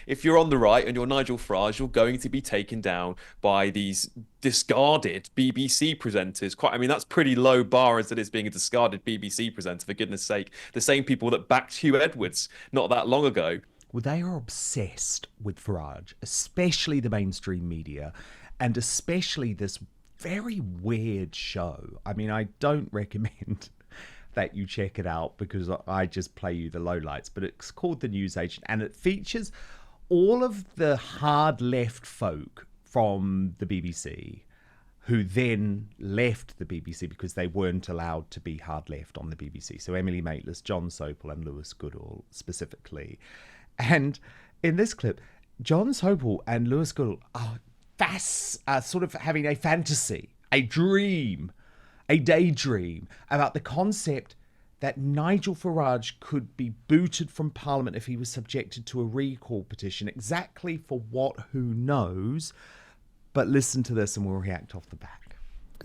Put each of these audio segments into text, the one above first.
If you're on the right and you're Nigel Farage, you're going to be taken down by these discarded BBC presenters. I mean, that's pretty low bar as it is being a discarded BBC presenter, for goodness sake. The same people that backed Huw Edwards not that long ago. Well, they are obsessed with Farage, especially the mainstream media, and especially this very weird show. I mean, I don't recommend that you check it out because I just play you the lowlights, but it's called The News Agent, and it features all of the hard left folk from the BBC who then left the BBC because they weren't allowed to be hard left on the BBC. So Emily Maitlis, Jon Sopel and Lewis Goodall specifically. And in this clip, Jon Sopel and Lewis Goodall are sort of having a fantasy, a dream, a daydream about the concept that Nigel Farage could be booted from Parliament if he was subjected to a recall petition, exactly for what, who knows. But listen to this and we'll react off the back.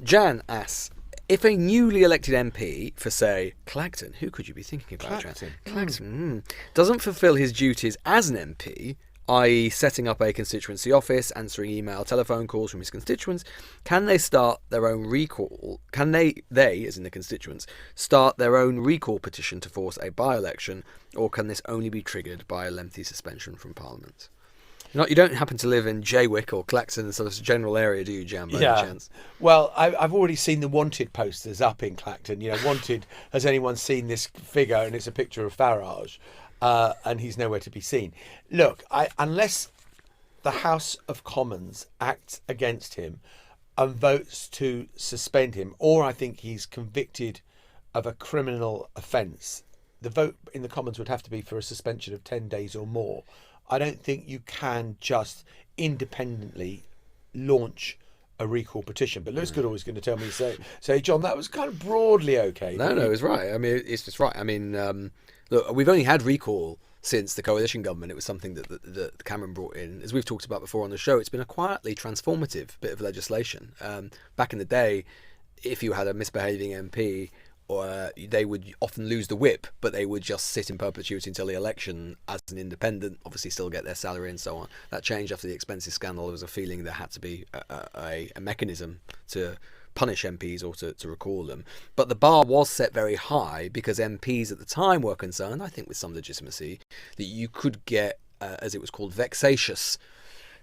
Jan asks, if a newly elected MP for, say, Clacton, who could you be thinking about, Jan? Clacton. Doesn't fulfil his duties as an MP, i.e. setting up a constituency office, answering email, telephone calls from his constituents, can they start their own recall? Can they, as in the constituents, start their own recall petition to force a by-election, or can this only be triggered by a lengthy suspension from Parliament? You don't happen to live in Jaywick or Clacton, sort of general area, do you, Jan, by any chance? Well, I've already seen the wanted posters up in Clacton. Wanted, has anyone seen this figure? And it's a picture of Farage, and he's nowhere to be seen. Look, unless the House of Commons acts against him and votes to suspend him, or I think he's convicted of a criminal offence, the vote in the Commons would have to be for a suspension of 10 days or more. I don't think you can just independently launch a recall petition. But Lewis Goodall was going to tell me, say, John, that was kind of broadly okay. No, it was right. I mean, it's just right. I mean, look, we've only had recall since the coalition government. It was something that Cameron brought in. As we've talked about before on the show, it's been a quietly transformative bit of legislation. Back in the day, if you had a misbehaving MP, or they would often lose the whip, but they would just sit in perpetuity until the election as an independent, obviously still get their salary and so on. That changed after the expenses scandal. There was a feeling there had to be a mechanism to punish MPs or to recall them. But the bar was set very high because MPs at the time were concerned, I think with some legitimacy, that you could get, as it was called, vexatious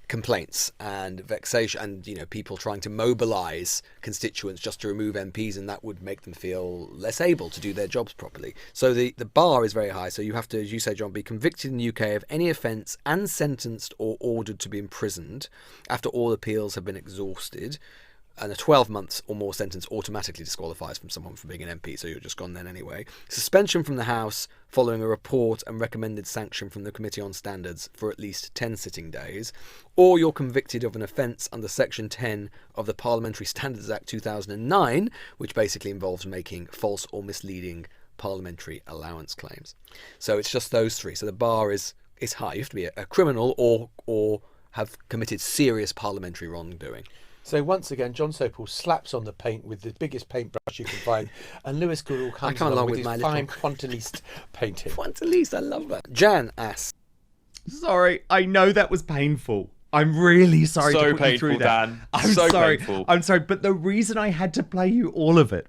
complaints and vexation, and people trying to mobilise constituents just to remove MPs, and that would make them feel less able to do their jobs properly. So the bar is very high. So you have to, as you say, John, be convicted in the UK of any offence and sentenced or ordered to be imprisoned after all appeals have been exhausted. And a 12 months or more sentence automatically disqualifies from someone from being an MP, so you're just gone then anyway. Suspension from the House following a report and recommended sanction from the Committee on Standards for at least 10 sitting days, or you're convicted of an offence under Section 10 of the Parliamentary Standards Act 2009, which basically involves making false or misleading parliamentary allowance claims. So it's just those three. So the bar is high. You have to be a criminal or have committed serious parliamentary wrongdoing. So once again, Jon Sopel slaps on the paint with the biggest paintbrush you can find, and Lewis Goodall comes along with his fine pointilliste painting. Pointilliste, I love that. Jan asks, sorry, I know that was painful. I'm really sorry to put you through that. Dan. I'm so sorry. Painful. I'm sorry, but the reason I had to play you all of it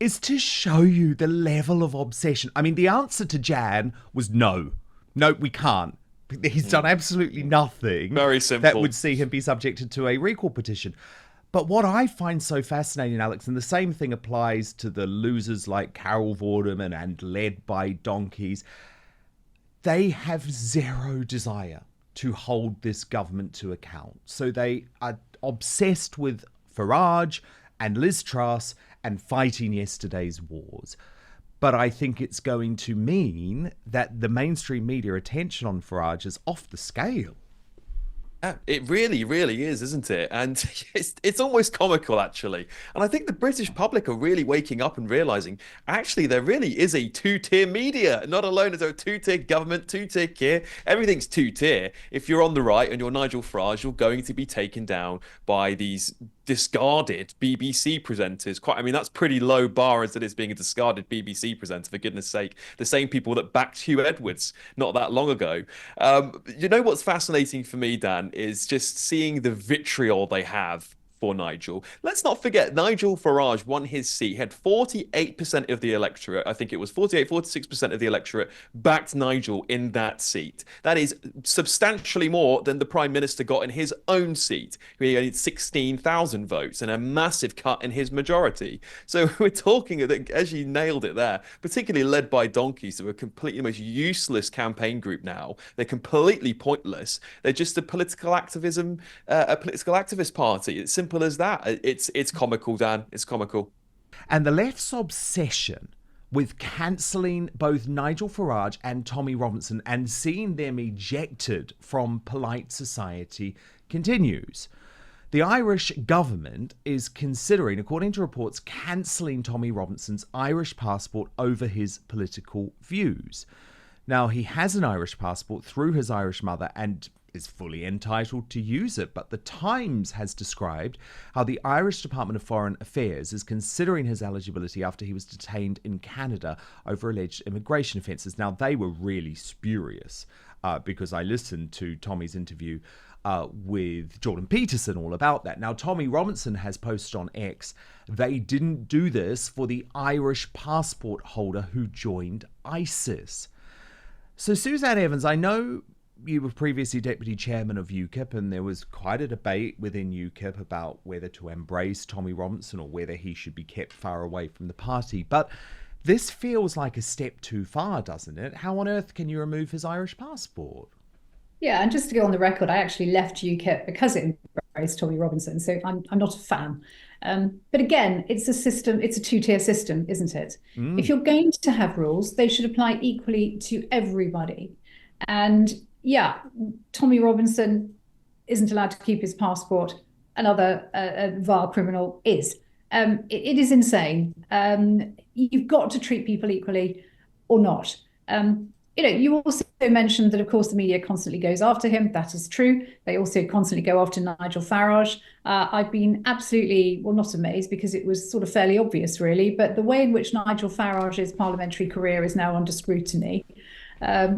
is to show you the level of obsession. I mean, the answer to Jan was no. No, we can't. He's done absolutely nothing Very simple. that would see him be subjected to a recall petition. But what I find so fascinating, Alex, and the same thing applies to the losers like Carol Vorderman and led by donkeys, they have zero desire to hold this government to account. So they are obsessed with Farage and Liz Truss and fighting yesterday's wars. But I think it's going to mean that the mainstream media attention on Farage is off the scale. It really, really is, isn't it? And it's almost comical, actually. And I think the British public are really waking up and realising, actually, there really is a two-tier media. Not alone is there a two-tier government, two-tier care. Everything's two-tier. If you're on the right and you're Nigel Farage, you're going to be taken down by these discarded BBC presenters. I mean, that's pretty low bar as it is being a discarded BBC presenter, for goodness sake. The same people that backed Huw Edwards not that long ago. You know what's fascinating for me, Dan, is just seeing the vitriol they have for Nigel. Let's not forget, Nigel Farage won his seat. He had 48% of the electorate. I think it was 46% of the electorate backed Nigel in that seat. That is substantially more than the Prime Minister got in his own seat. He had 16,000 votes and a massive cut in his majority. So we're talking, as you nailed it there, particularly led by donkeys, who are completely the most useless campaign group now. They're completely pointless. They're just a political activist party. It's simple as that. It's comical, Dan. It's comical. And the left's obsession with cancelling both Nigel Farage and Tommy Robinson and seeing them ejected from polite society continues. The Irish government is considering, according to reports, cancelling Tommy Robinson's Irish passport over his political views. Now, he has an Irish passport through his Irish mother and is fully entitled to use it, but the Times has described how the Irish Department of Foreign Affairs is considering his eligibility after he was detained in Canada over alleged immigration offences. Now, they were really spurious because I listened to Tommy's interview with Jordan Peterson all about that. Now, Tommy Robinson has posted on X, they didn't do this for the Irish passport holder who joined ISIS. So, Suzanne Evans, I know you were previously deputy chairman of UKIP, and there was quite a debate within UKIP about whether to embrace Tommy Robinson or whether he should be kept far away from the party. But this feels like a step too far, doesn't it? How on earth can you remove his Irish passport? Yeah, and just to go on the record, I actually left UKIP because it embraced Tommy Robinson, so I'm not a fan. But again, it's a system, it's a two-tier system, isn't it? If you're going to have rules, they should apply equally to everybody. And yeah, Tommy Robinson isn't allowed to keep his passport. Another vile criminal is. It is insane. You've got to treat people equally or not. You also mentioned that, of course, the media constantly goes after him. That is true. They also constantly go after Nigel Farage. I've been absolutely, well, not amazed because it was sort of fairly obvious, really. But the way in which Nigel Farage's parliamentary career is now under scrutiny,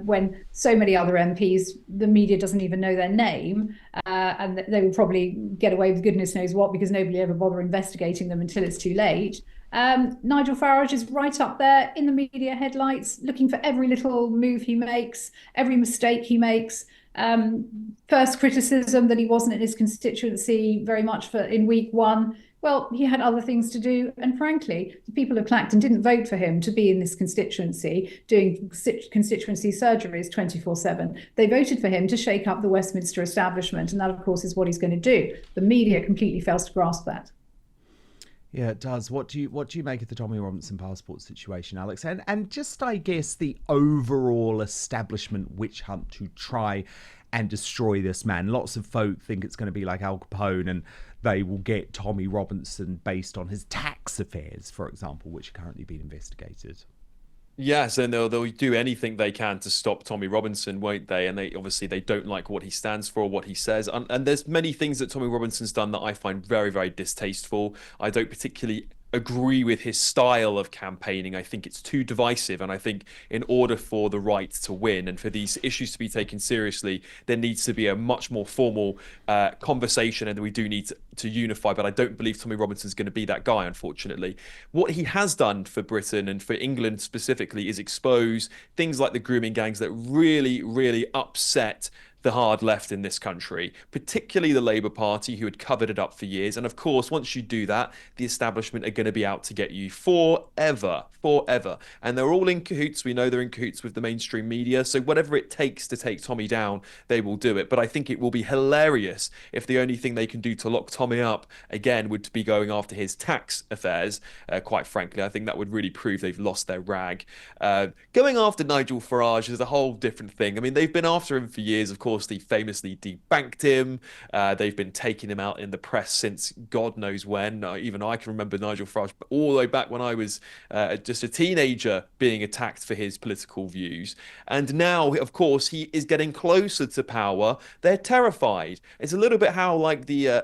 when so many other MPs, the media doesn't even know their name, and they will probably get away with goodness knows what because nobody ever bother investigating them until it's too late. Nigel Farage is right up there in the media headlights, looking for every little move he makes, every mistake he makes. First criticism that he wasn't in his constituency very much in week one. Well, he had other things to do. And frankly, the people of Clacton didn't vote for him to be in this constituency doing constituency surgeries 24/7. They voted for him to shake up the Westminster establishment. And that, of course, is what he's going to do. The media completely fails to grasp that. Yeah, it does. What do you make of the Tommy Robinson passport situation, Alex? And just, I guess, the overall establishment witch hunt to try and destroy this man. Lots of folk think it's going to be like Al Capone and they will get Tommy Robinson based on his tax affairs, for example, which are currently being investigated. Yes, and they'll do anything they can to stop Tommy Robinson, won't they? And they don't like what he stands for, what he says. And there's many things that Tommy Robinson's done that I find very, very distasteful. I don't particularly agree with his style of campaigning. I think it's too divisive, and I think in order for the right to win and for these issues to be taken seriously, there needs to be a much more formal conversation, and we do need to unify. But I don't believe Tommy Robinson's going to be that guy, unfortunately. What he has done for Britain and for England specifically is expose things like the grooming gangs that really, really upset the hard left in this country, particularly the Labour Party, who had covered it up for years. And of course, once you do that, the establishment are going to be out to get you forever. And they're all in cahoots. We know they're in cahoots with the mainstream media. So whatever it takes to take Tommy down, they will do it. But I think it will be hilarious if the only thing they can do to lock Tommy up again would be going after his tax affairs. Quite frankly, I think that would really prove they've lost their rag. Going after Nigel Farage is a whole different thing. I mean, they've been after him for years, of course. course, they famously debanked him. They've been taking him out in the press since God knows when. Even I can remember Nigel Farage all the way back when I was just a teenager being attacked for his political views. And now, of course, he is getting closer to power. They're terrified. It's a little bit how like the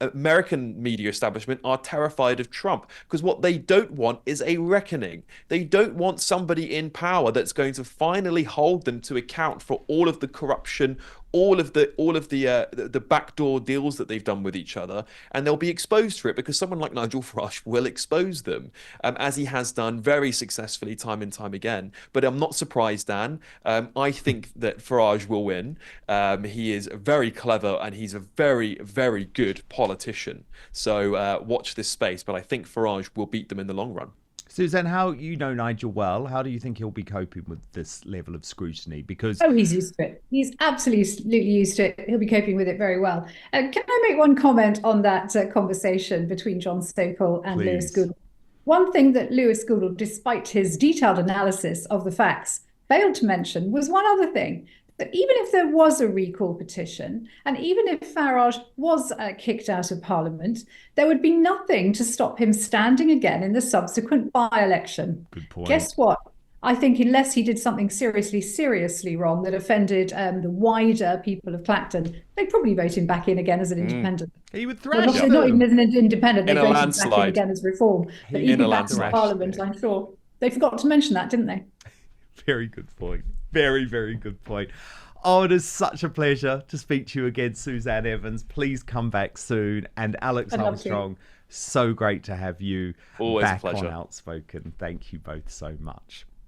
American media establishment are terrified of Trump, because what they don't want is a reckoning. They don't want somebody in power that's going to finally hold them to account for all of the corruption, all of the backdoor deals that they've done with each other, and they'll be exposed for it because someone like Nigel Farage will expose them, as he has done very successfully time and time again. But I'm not surprised, Dan. I think that Farage will win. He is very clever and he's a very, very good politician. So watch this space, but I think Farage will beat them in the long run. Suzanne, you know Nigel well. How do you think he'll be coping with this level of scrutiny? Because he's used to it. He's absolutely used to it. He'll be coping with it very well. Can I make one comment on that conversation between Jon Sopel and Lewis Goodall? One thing that Lewis Goodall, despite his detailed analysis of the facts, failed to mention was one other thing. That even if there was a recall petition, and even if Farage was kicked out of Parliament, there would be nothing to stop him standing again in the subsequent by-election. Good point. Guess what? I think unless he did something seriously wrong that offended the wider people of Clacton, they'd probably vote him back in again as an independent. He would thrash well, not even as an independent, they'd vote him back in again as reform. But he'd be back in Parliament, I'm sure. They forgot to mention that, didn't they? Very good point. Very, very good point. Oh, it is such a pleasure to speak to you again, Suzanne Evans. Please come back soon. And Alex Armstrong, so great to have you back on Outspoken. Thank you both so much.